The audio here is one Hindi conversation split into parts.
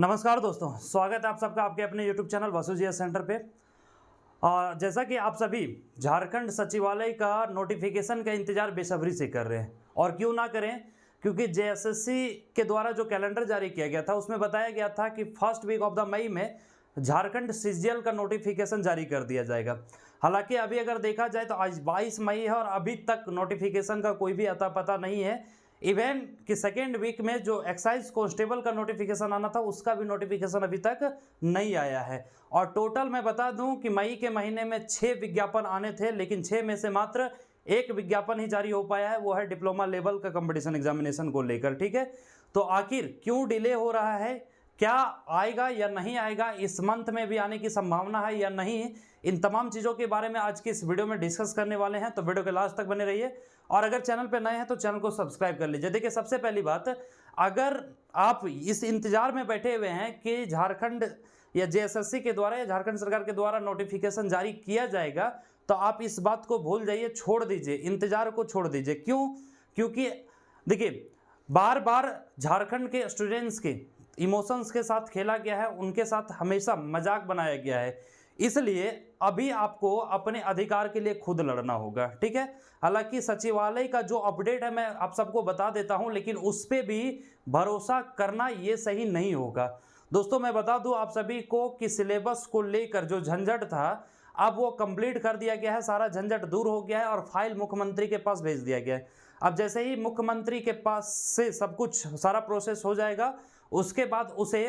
नमस्कार दोस्तों, स्वागत है आप सबका आपके अपने YouTube चैनल वसुजीएस सेंटर पे। और जैसा कि आप सभी झारखंड सचिवालय का नोटिफिकेशन का इंतजार बेसब्री से कर रहे हैं, और क्यों ना करें, क्योंकि जेएसएससी के द्वारा जो कैलेंडर जारी किया गया था उसमें बताया गया था कि first week of the May में झारखंड सीजीएल का नोटिफिकेशन जारी कर दिया जाएगा। हालांकि अभी अगर देखा जाए तो आज 22 मई है और अभी तक नोटिफिकेशन का कोई भी अता पता नहीं है। इवन कि सेकेंड वीक में जो एक्साइज कांस्टेबल का नोटिफिकेशन आना था उसका भी नोटिफिकेशन अभी तक नहीं आया है। और टोटल मैं बता दूं कि मई के महीने में 6 विज्ञापन आने थे, लेकिन 6 में से मात्र एक विज्ञापन ही जारी हो पाया है, वो है डिप्लोमा लेवल का कंपटीशन एग्जामिनेशन को लेकर। ठीक है, तो आखिर क्यों डिले हो रहा है, क्या आएगा या नहीं आएगा, इस मंथ में भी आने की संभावना है या नहीं, इन तमाम चीज़ों के बारे में आज की इस वीडियो में डिस्कस करने वाले हैं। तो वीडियो के लास्ट तक बने रहिए, और अगर चैनल पे नए हैं तो चैनल को सब्सक्राइब कर लीजिए। देखिए, सबसे पहली बात, अगर आप इस इंतजार में बैठे हुए हैं कि झारखंड या जेएसएससी के द्वारा या झारखंड सरकार के द्वारा नोटिफिकेशन जारी किया जाएगा, तो आप इस बात को भूल जाइए, छोड़ दीजिए, इंतजार को छोड़ दीजिए। क्यों? क्योंकि देखिए, बार बार झारखंड के स्टूडेंट्स के इमोशंस के साथ खेला गया है, उनके साथ हमेशा मजाक बनाया गया है, इसलिए अभी आपको अपने अधिकार के लिए खुद लड़ना होगा। ठीक है, हालांकि सचिवालय का जो अपडेट है मैं आप सबको बता देता हूं, लेकिन उस पर भी भरोसा करना ये सही नहीं होगा। दोस्तों, मैं बता दूं आप सभी को कि सिलेबस को लेकर जो झंझट था अब वो कंप्लीट कर दिया गया है, सारा झंझट दूर हो गया है और फाइल मुख्यमंत्री के पास भेज दिया गया है। अब जैसे ही मुख्यमंत्री के पास से सब कुछ सारा प्रोसेस हो जाएगा, उसके बाद उसे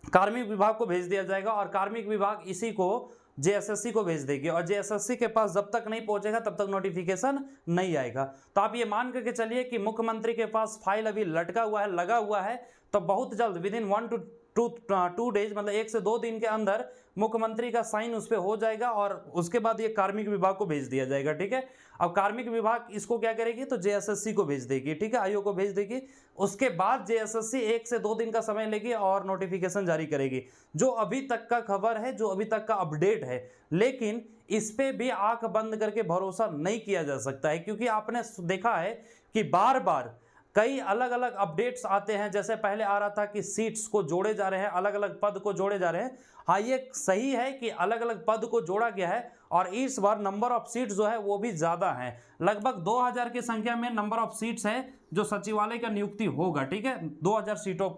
कार्मिक विभाग को भेज दिया जाएगा और कार्मिक विभाग इसी को जेएसएससी को भेज देगी, और जेएसएससी के पास जब तक नहीं पहुंचेगा तब तक नोटिफिकेशन नहीं आएगा। तो आप ये मान करके चलिए कि मुख्यमंत्री के पास फाइल अभी लटका हुआ है, लगा हुआ है, तो बहुत जल्द विद इन 1 to 2 डेज, मतलब 1 से 2 दिन के अंदर मुख्यमंत्री का साइन उस पर हो जाएगा और उसके बाद ये कार्मिक विभाग को भेज दिया जाएगा। ठीक है, अब कार्मिक विभाग इसको क्या करेगी, तो जेएसएससी को भेज देगी। ठीक है, आयोग को भेज देगी, उसके बाद जेएसएससी 1 से 2 दिन का समय लेगी और नोटिफिकेशन जारी करेगी। जो अभी तक का खबर है, जो अभी तक का अपडेट है, लेकिन इस पे भी आंख बंद करके भरोसा नहीं किया जा सकता है, क्योंकि आपने देखा है कि बार बार कई अलग अलग अपडेट्स आते हैं। जैसे पहले आ रहा था कि सीट्स को जोड़े जा रहे हैं, अलग अलग पद को जोड़े जा रहे हैं। हाँ, ये सही है कि अलग अलग पद को जोड़ा गया है, और इस बार नंबर ऑफ सीट्स जो है वो भी ज़्यादा है, लगभग 2000 की संख्या में नंबर ऑफ सीट्स है जो सचिवालय का नियुक्ति होगा। ठीक है, 2000 सीटों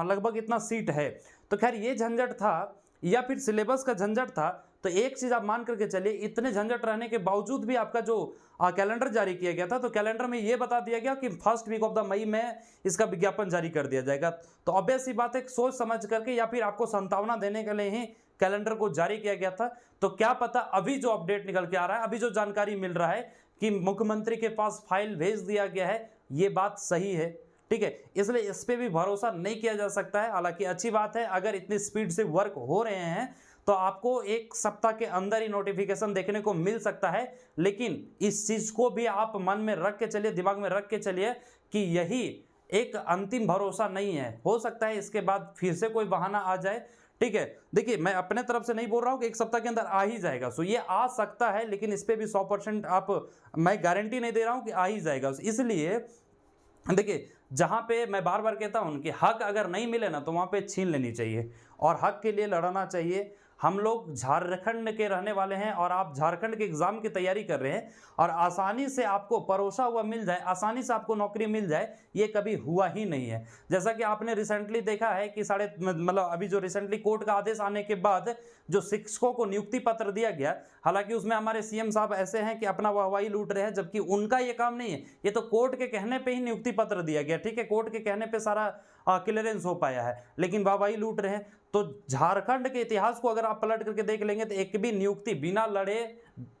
लगभग इतना सीट है। तो खैर, ये झंझट था या फिर सिलेबस का झंझट था, तो एक चीज़ आप मान करके चलिए, इतने झंझट रहने के बावजूद भी आपका जो कैलेंडर जारी किया गया था, तो कैलेंडर में ये बता दिया गया कि first week of the May में इसका विज्ञापन जारी कर दिया जाएगा। तो ऑब्वियस सी बात है, सोच समझ करके या फिर आपको संभावना देने के लिए ही कैलेंडर को जारी किया गया था। तो क्या पता अभी जो अपडेट निकल के आ रहा है, अभी जो जानकारी मिल रहा है कि मुख्यमंत्री के पास फाइल भेज दिया गया है, ये बात सही है। ठीक है, इसलिए इस पर भी भरोसा नहीं किया जा सकता है। हालांकि अच्छी बात है, अगर इतनी स्पीड से वर्क हो रहे हैं तो आपको 1 सप्ताह के अंदर ही नोटिफिकेशन देखने को मिल सकता है। लेकिन इस चीज को भी आप मन में रख के चलिए, दिमाग में रख के चलिए कि यही एक अंतिम भरोसा नहीं है, हो सकता है इसके बाद फिर से कोई बहाना आ जाए। ठीक है, देखिए, मैं अपने तरफ से नहीं बोल रहा हूं कि 1 सप्ताह के अंदर आ ही जाएगा, सो ये आ सकता है, लेकिन इस पे भी 100% मैं गारंटी नहीं दे रहा हूं कि आ ही जाएगा। इसलिए देखिए, जहां पे मैं बार बार कहता हूं कि हक अगर नहीं मिले ना, तो वहां पे छीन लेनी चाहिए और हक के लिए लड़ना चाहिए। हम लोग झारखंड के रहने वाले हैं और आप झारखंड के एग्जाम की तैयारी कर रहे हैं, और आसानी से आपको परोसा हुआ मिल जाए, आसानी से आपको नौकरी मिल जाए, ये कभी हुआ ही नहीं है। जैसा कि आपने रिसेंटली देखा है कि अभी जो रिसेंटली कोर्ट का आदेश आने के बाद जो शिक्षकों को नियुक्ति पत्र दिया गया, हालांकि उसमें हमारे सीएम साहब ऐसे हैं कि अपना वाहवाही लूट रहे हैं, जबकि उनका ये काम नहीं है, ये तो कोर्ट के कहने पे ही नियुक्ति पत्र दिया गया। ठीक है, कोर्ट के कहने पे सारा क्लियरेंस हो पाया है, लेकिन वाहवाही लूट रहे हैं। तो झारखंड के इतिहास को अगर आप पलट करके देख लेंगे तो एक भी नियुक्ति बिना लड़े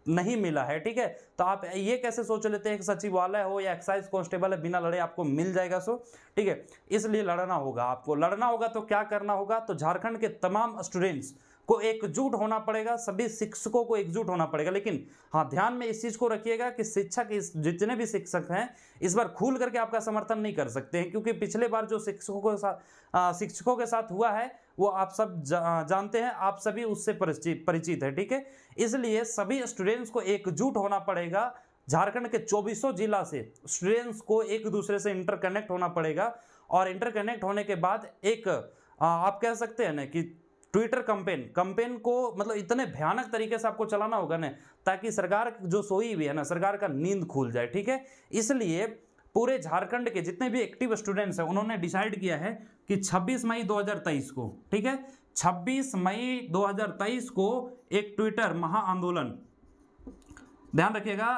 नहीं मिला है। ठीक है, तो आप ये कैसे सोच लेते हैं कि सचिवालय हो या एक्साइज कांस्टेबल है, बिना लड़े आपको मिल जाएगा? सो ठीक है, इसलिए लड़ना होगा, आपको लड़ना होगा। तो क्या करना होगा, तो झारखंड के तमाम स्टूडेंट्स को एकजुट होना पड़ेगा, सभी शिक्षकों को एकजुट होना पड़ेगा। लेकिन हाँ, ध्यान में इस चीज को रखिएगा कि शिक्षक, इस जितने भी शिक्षक हैं, इस बार खुल करके आपका समर्थन नहीं कर सकते हैं, क्योंकि पिछले बार जो शिक्षकों के साथ हुआ है वो आप सब जानते हैं, आप सभी उससे परिचित है। ठीक है, इसलिए सभी स्टूडेंट्स को एकजुट होना पड़ेगा। झारखंड के 24 जिला से स्टूडेंट्स को एक दूसरे से इंटरकनेक्ट होना पड़ेगा, और इंटरकनेक्ट होने के बाद एक आप कह सकते हैं ना कि ट्विटर कंपेन को मतलब इतने भयानक तरीके से आपको चलाना होगा ना, ताकि सरकार जो सोई हुई है ना, सरकार का नींद खुल जाए, ठीक है। इसलिए पूरे झारखंड के जितने भी एक्टिव स्टूडेंट्स हैं उन्होंने डिसाइड किया है कि 26 मई 2023 को, ठीक है, 26 मई 2023 को एक ट्विटर महाआंदोलन, ध्यान रखिएगा,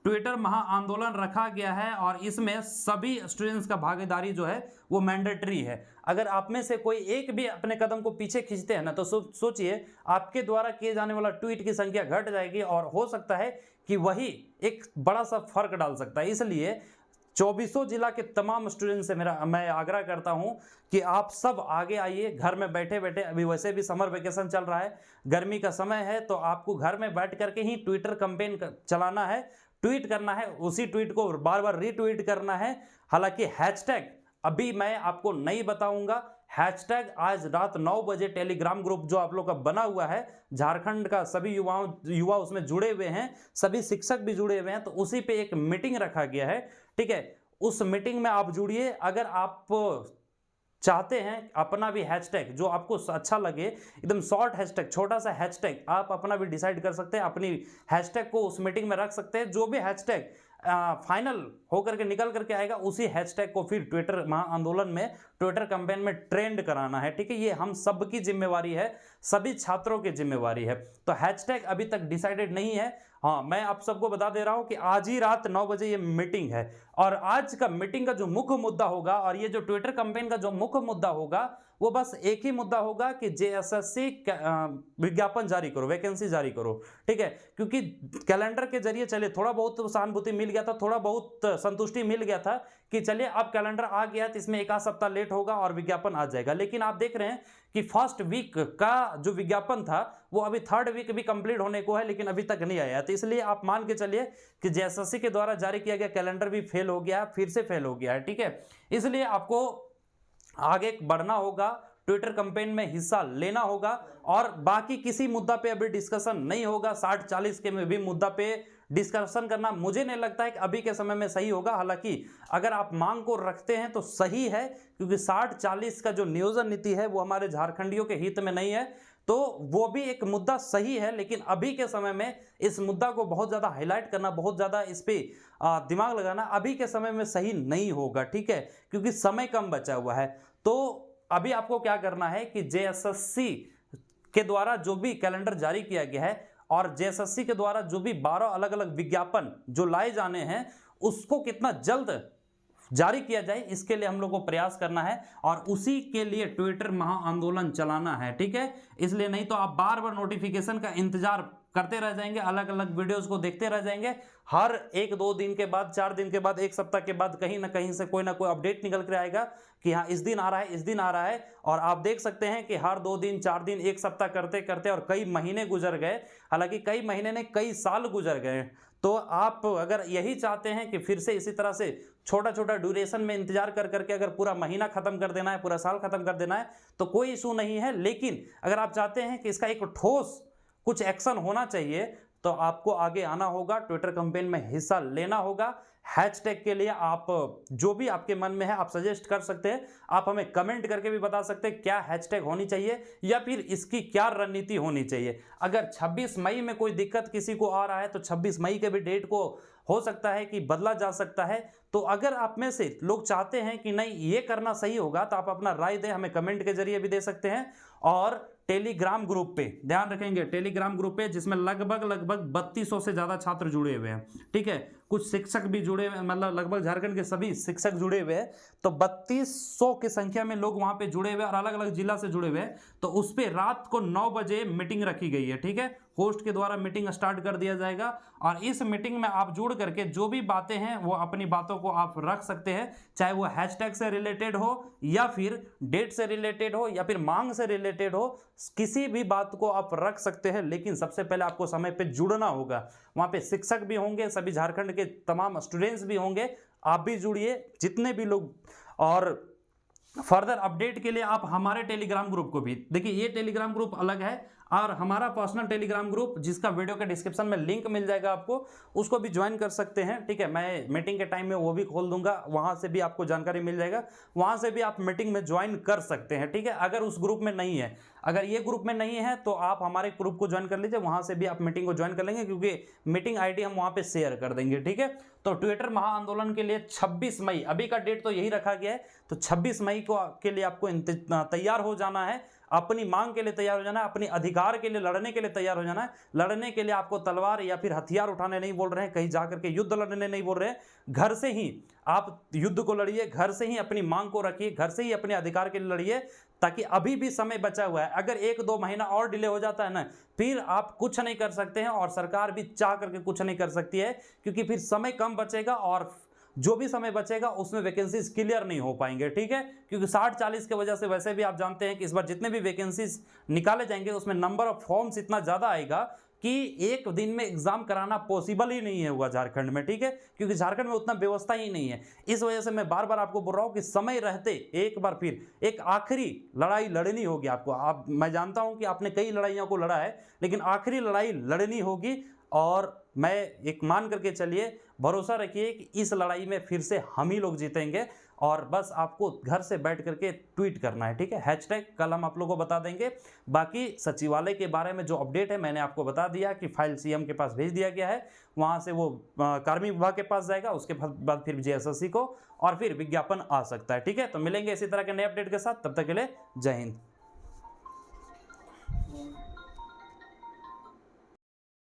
ट्विटर महाआंदोलन रखा गया है और इसमें सभी स्टूडेंट्स का भागीदारी जो है वो मैंडेटरी है। अगर आप में से कोई एक भी अपने कदम को पीछे खींचते हैं ना, तो सोचिए आपके द्वारा किए जाने वाला ट्वीट की संख्या घट जाएगी और हो सकता है कि वही एक बड़ा सा फर्क डाल सकता है। इसलिए 24 जिला के तमाम स्टूडेंट से मैं आग्रह करता हूं कि आप सब आगे आइए। घर में बैठे बैठे, अभी वैसे भी समर वेकेशन चल रहा है, गर्मी का समय है, तो आपको घर में बैठ करके ही ट्विटर कैंपेन चलाना है, ट्वीट करना है, उसी ट्वीट को बार बार रीट्वीट करना है। हालांकि हैशटैग अभी मैं आपको नहीं बताऊंगा, हैशटैग आज रात 9 बजे टेलीग्राम ग्रुप जो आप लोग का बना हुआ है, झारखंड का सभी युवा उसमें जुड़े हुए हैं, सभी शिक्षक भी जुड़े हुए हैं, तो उसी पे एक मीटिंग रखा गया है, ठीक है। उस मीटिंग में आप जुड़िए। अगर आप चाहते हैं अपना भी हैशटैग जो आपको अच्छा लगे, एकदम शॉर्ट हैशटैग, छोटा सा हैशटैग, आप अपना भी डिसाइड कर सकते हैं, अपनी हैशटैग को उस मीटिंग में रख सकते हैं। जो भी हैशटैग फाइनल होकर के निकल करके आएगा, उसी हैशटैग को फिर ट्विटर महाआंदोलन में, ट्विटर कैंपेन में ट्रेंड कराना है, ठीक है। ये हम सबकी जिम्मेवारी है, सभी छात्रों की जिम्मेवारी है। तो हैशटैग अभी तक डिसाइडेड नहीं है। हाँ, मैं आप सबको बता दे रहा हूं कि आज ही रात 9 बजे ये मीटिंग है और आज का मीटिंग का जो मुख्य मुद्दा होगा और ये जो ट्विटर कैंपेन का जो मुख्य मुद्दा होगा वो बस एक ही मुद्दा होगा कि जेएसएससी विज्ञापन जारी करो, वैकेंसी जारी करो, ठीक है। क्योंकि कैलेंडर के जरिए चले थोड़ा बहुत सहानुभूति मिल गया था, थोड़ा बहुत संतुष्टि मिल गया था कि चलिए अब कैलेंडर आ गया तो इसमें एक आध सप्ताह लेट होगा और विज्ञापन आ जाएगा। लेकिन आप देख रहे हैं कि फर्स्ट वीक का जो विज्ञापन था वो अभी थर्ड वीक भी कंप्लीट होने को है, लेकिन अभी तक नहीं आया। तो इसलिए आप मान के चलिए कि जेएसएससी के द्वारा जारी किया गया कैलेंडर भी फेल हो गया, फिर से फेल हो गया है, ठीक है। इसलिए आपको आगे बढ़ना होगा, ट्विटर कैंपेन में हिस्सा लेना होगा और बाकी किसी मुद्दा पे अभी डिस्कशन नहीं होगा। 60-40 के में भी मुद्दा पे डिस्कशन करना मुझे नहीं लगता है कि अभी के समय में सही होगा। हालांकि अगर आप मांग को रखते हैं तो सही है, क्योंकि 60-40 का जो नियोजन नीति है वो हमारे झारखंडियों के हित में नहीं है, तो वो भी एक मुद्दा सही है। लेकिन अभी के समय में इस मुद्दा को बहुत ज़्यादा हाईलाइट करना, बहुत ज़्यादा इस पर दिमाग लगाना अभी के समय में सही नहीं होगा, ठीक है, क्योंकि समय कम बचा हुआ है। तो अभी आपको क्या करना है कि जेएसएससी के द्वारा जो भी कैलेंडर जारी किया गया है और जेएसएससी के द्वारा जो भी 12 अलग अलग विज्ञापन जो लाए जाने हैं उसको कितना जल्द जारी किया जाए, इसके लिए हम लोग को प्रयास करना है और उसी के लिए ट्विटर महाआंदोलन चलाना है, ठीक है। इसलिए नहीं तो आप बार बार नोटिफिकेशन का इंतजार करते रह जाएंगे, अलग अलग वीडियोस को देखते रह जाएंगे। हर 1-2 दिन के बाद, 4 दिन के बाद, 1 सप्ताह के बाद कहीं ना कहीं से कोई ना कोई अपडेट निकल कर आएगा कि हाँ इस दिन आ रहा है, इस दिन आ रहा है। और आप देख सकते हैं कि हर 2 दिन, 4 दिन, 1 सप्ताह करते करते और कई महीने गुजर गए। हालांकि कई महीने ने कई साल गुजर गए। तो आप अगर यही चाहते हैं कि फिर से इसी तरह से छोटा छोटा ड्यूरेशन में इंतजार कर करके अगर पूरा महीना खत्म कर देना है, पूरा साल खत्म कर देना है, तो कोई इशू नहीं है। लेकिन अगर आप चाहते हैं कि इसका एक ठोस कुछ एक्शन होना चाहिए, तो आपको आगे आना होगा, ट्विटर कैंपेन में हिस्सा लेना होगा। हैशटैग के लिए आप जो भी आपके मन में है आप सजेस्ट कर सकते हैं, आप हमें कमेंट करके भी बता सकते हैं क्या हैशटैग होनी चाहिए या फिर इसकी क्या रणनीति होनी चाहिए। अगर 26 मई में कोई दिक्कत किसी को आ रहा है तो 26 मई के भी डेट को हो सकता है कि बदला जा सकता है। तो अगर आप में से लोग चाहते हैं कि नहीं ये करना सही होगा, तो आप अपना राय दें, हमें कमेंट के जरिए भी दे सकते हैं। और टेलीग्राम ग्रुप पे ध्यान रखेंगे, टेलीग्राम ग्रुप पे जिसमें लगभग 3200 से ज़्यादा छात्र जुड़े हुए हैं, ठीक है, कुछ शिक्षक भी जुड़े हुए हैं, मतलब लगभग झारखंड के सभी शिक्षक जुड़े हुए हैं। तो 3200 की संख्या में लोग वहां पे जुड़े हुए हैं और अलग अलग जिला से जुड़े हुए हैं। तो उस पर रात को 9 बजे मीटिंग रखी गई है, ठीक है, होस्ट के द्वारा मीटिंग स्टार्ट कर दिया जाएगा। और इस मीटिंग में आप जुड़ करके जो भी बातें हैं वो अपनी बातों को आप रख सकते हैं, चाहे वो हैशटैग से रिलेटेड हो या फिर डेट से रिलेटेड हो या फिर मांग से रिलेटेड हो, किसी भी बात को आप रख सकते हैं। लेकिन सबसे पहले आपको समय पे जुड़ना होगा। वहां पे शिक्षक भी होंगे, सभी झारखंड के तमाम स्टूडेंट्स भी होंगे, आप भी जुड़िए, जितने भी लोग। और फर्दर अपडेट के लिए आप हमारे टेलीग्राम ग्रुप को भी देखिए, ये टेलीग्राम ग्रुप अलग है, और हमारा पर्सनल टेलीग्राम ग्रुप जिसका वीडियो के डिस्क्रिप्शन में लिंक मिल जाएगा आपको, उसको भी ज्वाइन कर सकते हैं, ठीक है। मैं मीटिंग के टाइम में वो भी खोल दूंगा, वहां से भी आपको जानकारी मिल जाएगा, वहां से भी आप मीटिंग में ज्वाइन कर सकते हैं, ठीक है। अगर उस ग्रुप में नहीं है, अगर ये ग्रुप में नहीं है तो आप हमारे ग्रुप को ज्वाइन कर लीजिए, वहां से भी आप मीटिंग को ज्वाइन कर लेंगे, क्योंकि मीटिंग आईडी हम वहां पे शेयर कर देंगे, ठीक है। तो ट्विटर महाआंदोलन के लिए 26 मई, अभी का डेट तो यही रखा गया है, तो 26 मई को के लिए आपको तैयार हो जाना है, अपनी मांग के लिए तैयार हो जाना है, अपने अधिकार के लिए लड़ने के लिए तैयार हो जाना है। लड़ने के लिए आपको तलवार या फिर हथियार उठाने नहीं बोल रहे हैं, कहीं जाकर के युद्ध लड़ने नहीं बोल रहे हैं, घर से ही आप युद्ध को लड़िए, घर से ही अपनी मांग को रखिए, घर से ही अपने अधिकार के लिए लड़िए, ताकि अभी भी समय बचा हुआ है। अगर 1-2 महीना और डिले हो जाता है ना, फिर आप कुछ नहीं कर सकते हैं, और सरकार भी चाह करके कुछ नहीं कर सकती है, क्योंकि फिर समय कम बचेगा, और जो भी समय बचेगा उसमें वैकेंसीज क्लियर नहीं हो पाएंगे, ठीक है। क्योंकि 60-40 की वजह से वैसे भी आप जानते हैं कि इस बार जितने भी वैकेंसीज निकाले जाएंगे उसमें नंबर ऑफ फॉर्म्स इतना ज़्यादा आएगा कि एक दिन में एग्जाम कराना पॉसिबल ही नहीं है होगा झारखंड में, ठीक है, क्योंकि झारखंड में उतना व्यवस्था ही नहीं है। इस वजह से मैं बार बार आपको बोल रहा हूँ कि समय रहते एक बार फिर एक आखिरी लड़ाई लड़नी होगी आपको। मैं जानता हूँ कि आपने कई लड़ाइयों को लड़ा है, लेकिन आखिरी लड़ाई लड़नी होगी, और मैं एक मान करके चलिए, भरोसा रखिए कि इस लड़ाई में फिर से हम ही लोग जीतेंगे। और बस आपको घर से बैठ करके ट्वीट करना है, ठीक है, हैशटैग कल हम आप लोगों को बता देंगे। बाकी सचिवालय के बारे में जो अपडेट है मैंने आपको बता दिया कि फाइल सीएम के पास भेज दिया गया है, वहां से वो कार्मिक विभाग के पास जाएगा, उसके बाद फिर जेएसएससी को, और फिर विज्ञापन आ सकता है, ठीक है। तो मिलेंगे इसी तरह के नए अपडेट के साथ, तब तक के लिए जय हिंद।